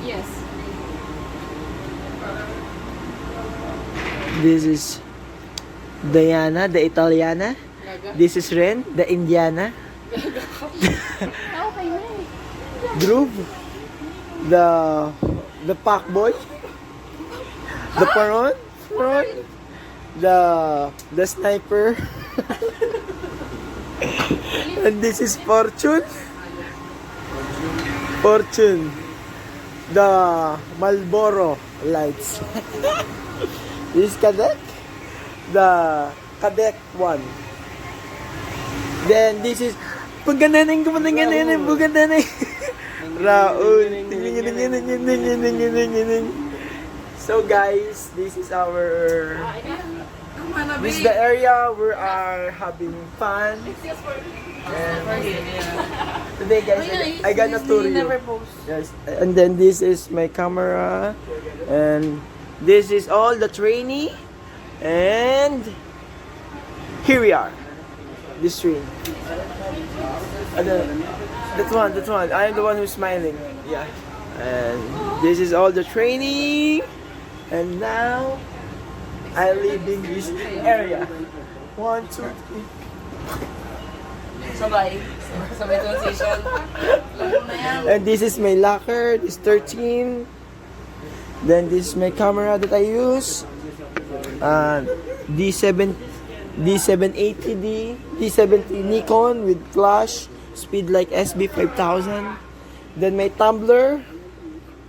Yes. This is Diana, the Italiana. This is Ren, the Indiana. Okay na eh. Dhruv, the Pak boy. The Paron, the sniper. And this is Fortune. Fortune. The Marlboro lights. This is Cadet. The Cadet 1. Then this is Pagananing. Raul. So guys, this is our this is the area we are having fun. And today guys, I gonna tour you. Yes. And then this is my camera, and this is all the trainee, and here we are. This train. That's one. I am the one who's smiling. Yeah. And this is all the training. And now I leaving this area. 1, 2, 3. Sabay transition. And this is my locker. This 13. Then this is my camera that I use. D780D, D70 Nikon with flash, speed like SB5000. Then my tumbler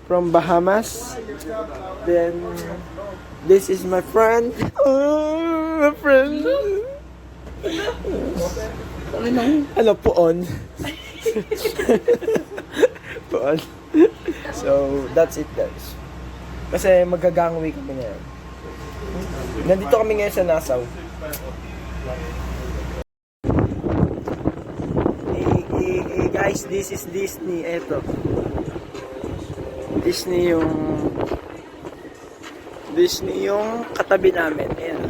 from Bahamas. Then this is my friend. Oh, my friend. Ano, puon. Puon. So, that's it guys. Kasi magagangway kami ngayon. Nandito kami ngayon sa Nassau. Hey guys, this is Disney. Eto. Disney yung katabi namin. Ayan.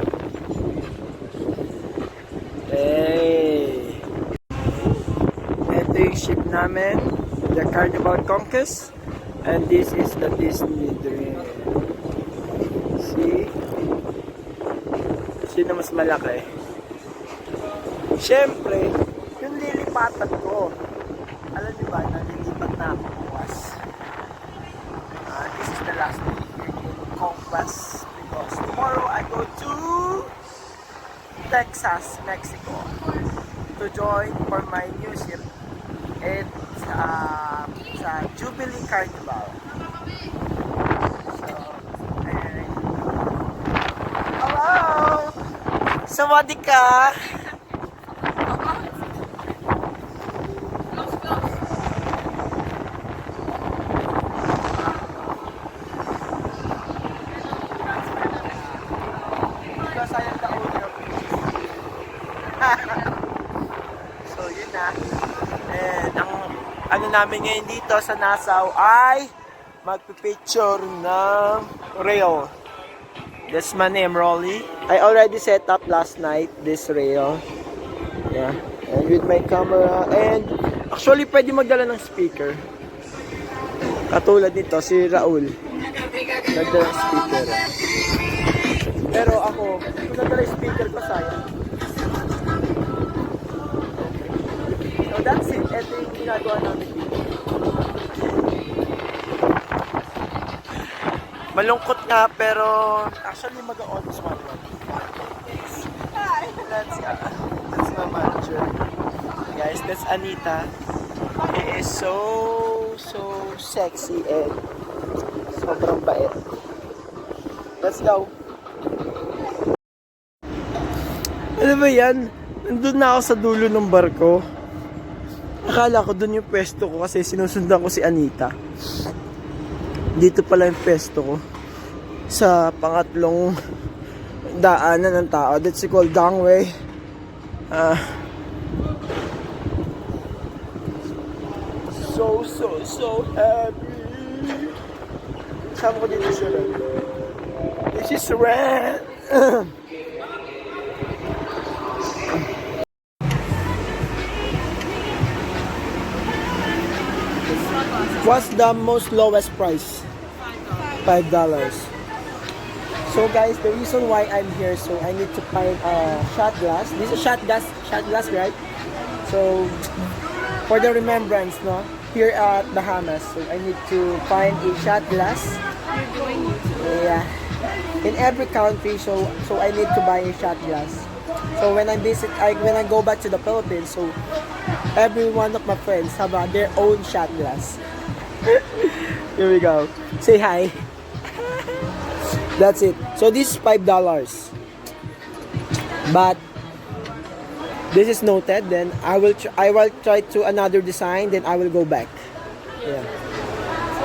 Hey. Ito yung ship namin. The Carnival Conquest. And this is the Disney Dream. See? Sino mas malaki? Siyempre, yung lilipatan ko. Alam niyo ba, nalilipat na ako bukas. This is the last day here in Compass because tomorrow I go to Texas, Mexico to join for my new ship. It's sa Jubilee Carnival. So, ayun. Hello! Sawadee ka! So yun na. And ang ano namin ngayon dito sa Nassau ay magpipicture ng rail. That's my name, Rolly. I already set up last night this rail. Yeah. And with my camera. And actually pwede magdala ng speaker. Katulad nito, si Raul. Nagdala ng speaker. Pero ako, kung nagdala yung speaker ko, sayang. So that's it. Ito yung ginagawa namin dito. Malungkot nga, pero actually mag-on smart one. That's my manager. Guys, that's Anita. He is so sexy and sobrang bait. Let's go. Ano ba yan? Nandun na ako sa dulo ng barko. Akala ko dun yung pwesto ko kasi sinusundan ko si Anita. Dito pala yung pwesto ko. Sa pangatlong daanan ng tao. That's called gangway. So happy. Kasama ko dito si Ren. This is Ren. What's the most lowest price? $5. So guys, the reason why I'm here, so I need to find a shot glass. This is shot glass, right? So for the remembrance, no, here at Bahamas, so I need to find a shot glass. Yeah, in every country, so I need to buy a shot glass. So when when I go back to the Philippines, so every one of my friends have their own shot glass. Here we go. Say hi. That's it. So this is $5. But this is noted. Then I will try to another design. Then I will go back. Yeah.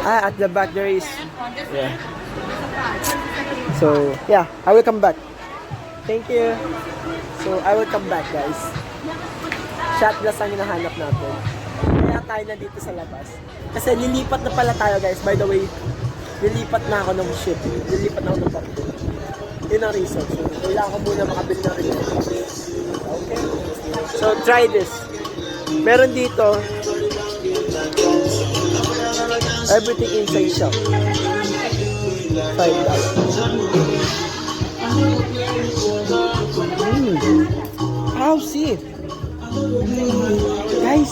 At the back there is. Yeah. So yeah, I will come back. Thank you. So I will come back, guys. Shot glass ang hinahanap natin. Kaya tayo na dito sa labas. Kasi lilipat na pala tayo, guys. By the way, lilipat na ako ng ship. Lilipat na ako ng barko. Yun ang reason. So, kailangan ko muna makabili ng resort. Okay? So, try this. Meron dito, everything inside shop. $5. How see? Guys,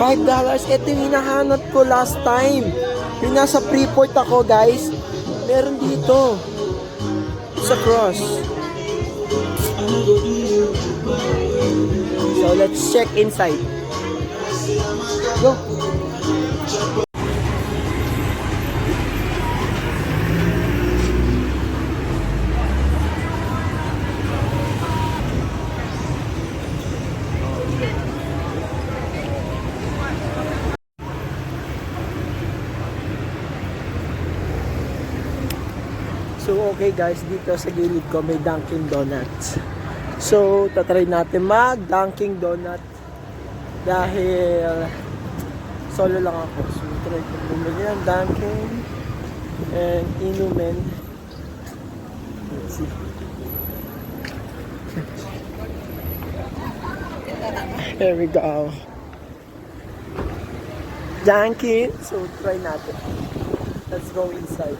$5. Ito yung hinahanap ko last time. Yung nasa Freeport ako, guys. Meron dito. Sa cross. So, let's check inside. Go. So, okay guys, dito sa gilid ko may Dunkin Donuts. So, tatry natin mag-Dunkin Donut dahil solo lang ako. So, try ko bumili ng Dunkin and inumin. Let's see. There we go. Dunkin. So, try natin. Let's go inside.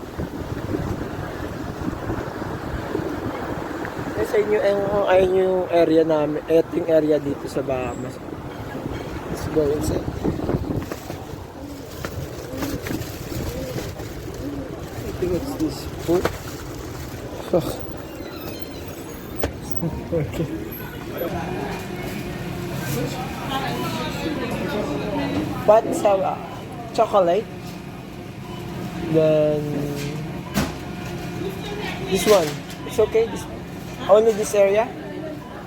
Sa inyo ayun yung area namin, ito yung area dito sa Bahamas. Let's go inside. I think it's this food. Okay. But sa chocolate, then this one, it's okay. Only this area?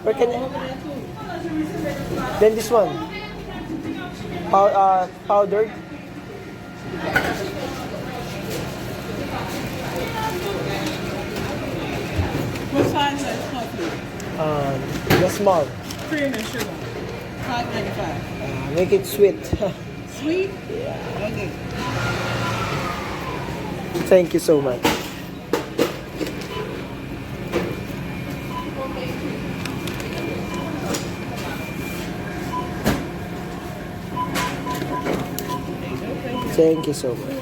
Where can I? Then this one. Powdered. What size is coffee? The small. Cream and sugar. $5.95. Make it sweet. Sweet? Yeah. Okay. Thank you so much. Thank you so much.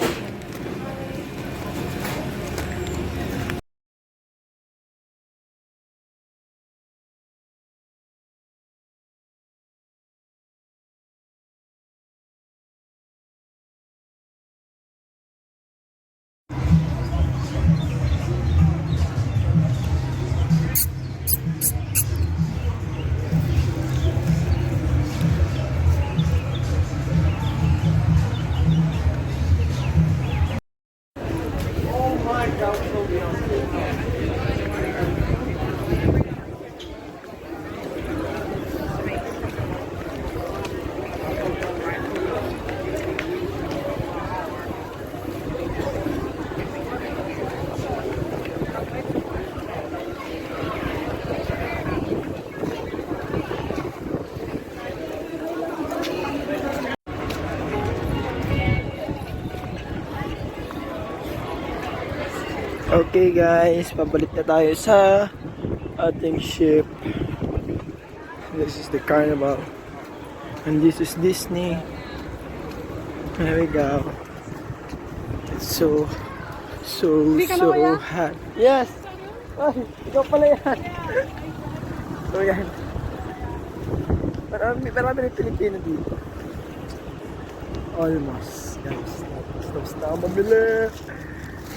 Okay guys, pabalik na tayo sa ating ship. This is the Carnival. And this is Disney. There we go. It's so hot. Yes! Ay, ikaw pala yan. So yan. Marami rin Pilipino dito. Almost. Guys, tapos na mamili.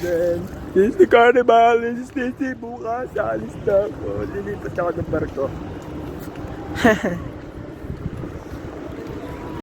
Then, this is the carnival. This is Disney. Bukas, alis na ako. Lilipat ako ng barko.